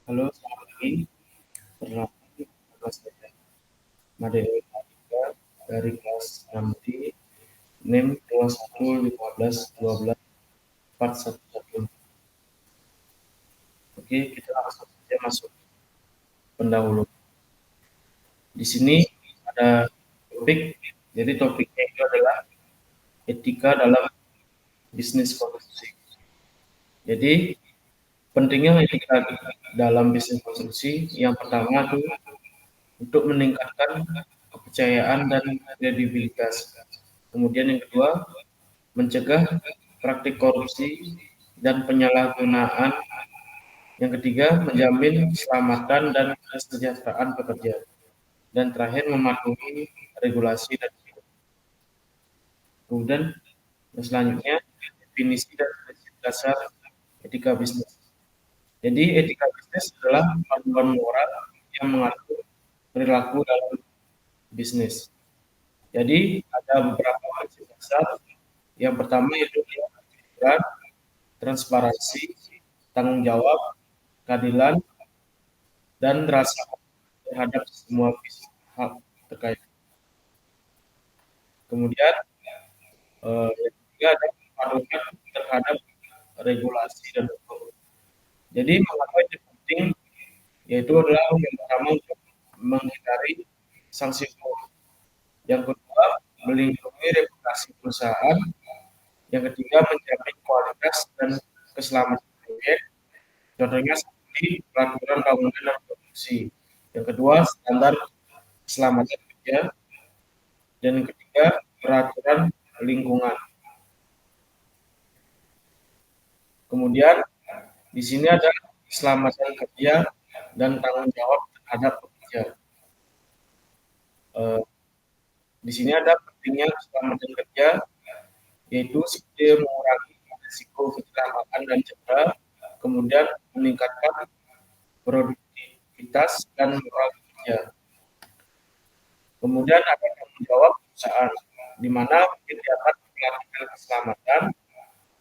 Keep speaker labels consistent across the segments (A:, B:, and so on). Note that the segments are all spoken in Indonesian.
A: Halo, selamat pagi. Perkenalkan, nama saya Madeo Andika dari kelas 6D, NIM 2115124111. Oke, kita langsung saja masuk pendahulu. Di sini ada topik, jadi topiknya itu adalah etika dalam bisnis konstruksi. Jadi, pentingnya etika dalam bisnis konstruksi yang pertama itu untuk meningkatkan kepercayaan dan kredibilitas. Kemudian yang kedua, mencegah praktik korupsi dan penyalahgunaan. Yang ketiga, menjamin keselamatan dan kesejahteraan pekerja. Dan terakhir, mematuhi regulasi dan hukum. Kemudian yang selanjutnya, definisi dan prinsip dasar etika bisnis. Jadi etika bisnis adalah panduan moral yang mengatur perilaku dalam bisnis. Jadi ada beberapa prinsip dasar. Yang pertama yaitu kejujuran, transparansi, tanggung jawab, keadilan, dan rasa terhadap semua pihak terkait. Kemudian yang ketiga ada kepatuhan terhadap regulasi dan hukum. Jadi mengapa ini penting? Yaitu adalah yang pertama untuk menghindari sanksi hukum. Yang kedua, melindungi reputasi perusahaan. Yang ketiga, menjamin kualitas dan keselamatan proyek. Contohnya seperti peraturan bangunan dan produksi. Yang kedua, standar keselamatan kerja. Dan yang ketiga, peraturan lingkungan. Kemudian di sini ada keselamatan kerja dan tanggung jawab terhadap pekerja. Eh, di sini ada pentingnya keselamatan kerja, yaitu seperti mengurangi risiko kecelakaan dan cedera, kemudian meningkatkan produktivitas dan moral kerja. Kemudian ada tanggung jawab perusahaan, di mana kegiatan pelatihan keselamatan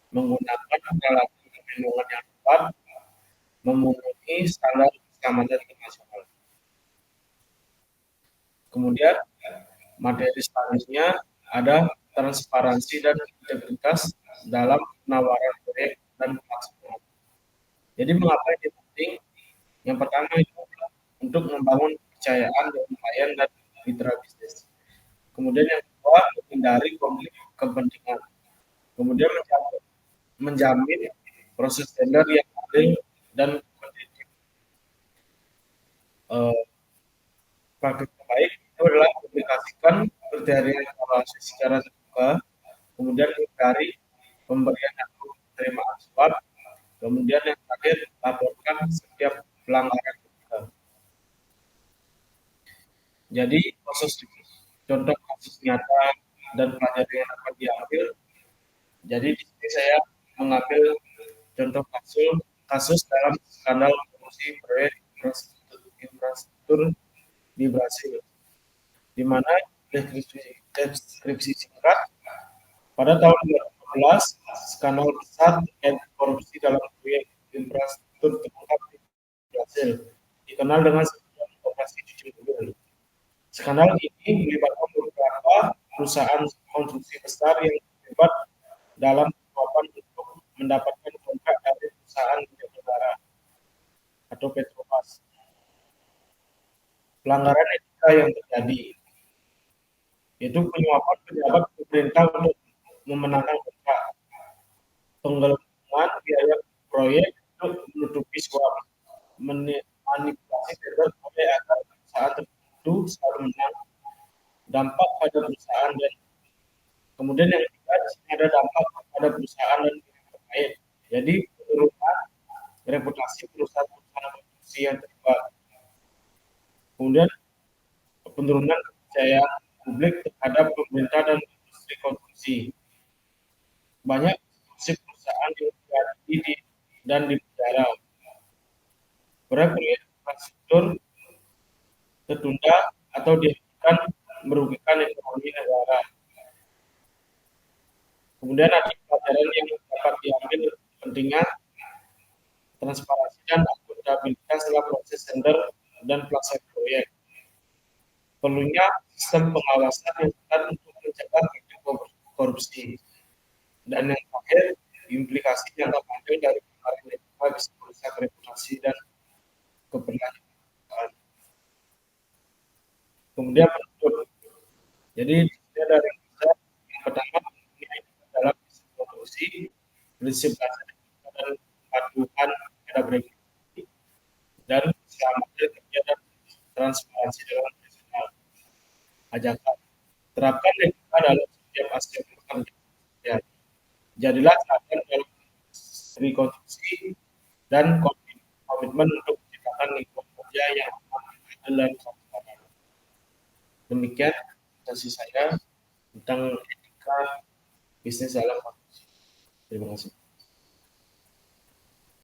A: menggunakan peralatan perlindungan yang tepat, memenuhi standar keselamatan internasional. Kemudian materi selanjutnya ada transparansi dan integritas dalam penawaran proyek dan pelaksanaan. Jadi mengapa ini penting? Yang pertama itu untuk membangun kepercayaan dari klien dan mitra bisnis. Kemudian yang kedua, menghindari konflik kepentingan. Kemudian menjamin proses tender yang adil dan kompetitif. Praktik terbaik itu adalah publikasikan kriteria evaluasi secara terbuka, kemudian hindari pemberian atau penerimaan suap, kemudian yang terakhir laporkan setiap pelanggaran etika. Jadi proses contoh kasus nyata dan pelajaran yang dapat diambil. Jadi di sini saya mengambil contoh kasus dalam skandal korupsi proyek infrastruktur di Brasil, di mana deskripsi singkat pada tahun 2014 skandal besar terkait korupsi dalam proyek infrastruktur terungkap di Brasil, dikenal dengan sebutan operasi cuci mobil. Skandal ini melibatkan beberapa perusahaan konstruksi besar yang terlibat dalam suapan untuk mendapatkan kontrak dari perusahaan minyak negara atau Petrobras. Pelanggaran etika yang terjadi yaitu penyuapan pejabat pemerintah untuk memenangkan kontrak, penggelembungan biaya proyek untuk menutupi suap, manipulasi tender oleh agar perusahaan tertentu selalu menang, dampak pada perusahaan dan kemudian yang ketiga di sini ada dampak pada perusahaan dan pihak terkait. Jadi penurunan reputasi perusahaan-perusahaan konstruksi yang terlibat. Kemudian penurunan kepercayaan publik terhadap pemerintah dan industri konstruksi. Banyak perusahaan yang terjadi dan di penjara. Proyek infrastruktur tertunda atau dihentikan merugikan ekonomi negara. Kemudian ada pelajaran yang dapat diambil pentingnya transparansi dan akuntabilitas dalam proses tender dan pelaksanaan proyek. Perlunya sistem pengawasan yang ketat untuk mencegah praktik korupsi. Dan yang terakhir, implikasi jangka panjang dari pelanggaran etika bisa merusak reputasi dan keberlanjutan. Kemudian penutup. Jadi dari kita yang pertama dalam korupsi, prinsip dasar dan kepatuhan pada bereksekusi dan keselamatan kerja dan transparansi dalam personal. Ajakan terapkan etika dalam setiap aspek pekerjaan. Jadilah teladan dalam rekonstruksi dan komitmen untuk menciptakan lingkungan kerja yang aman, adil, dan transparan. Demikian sesi saya tentang etika bisnis dalam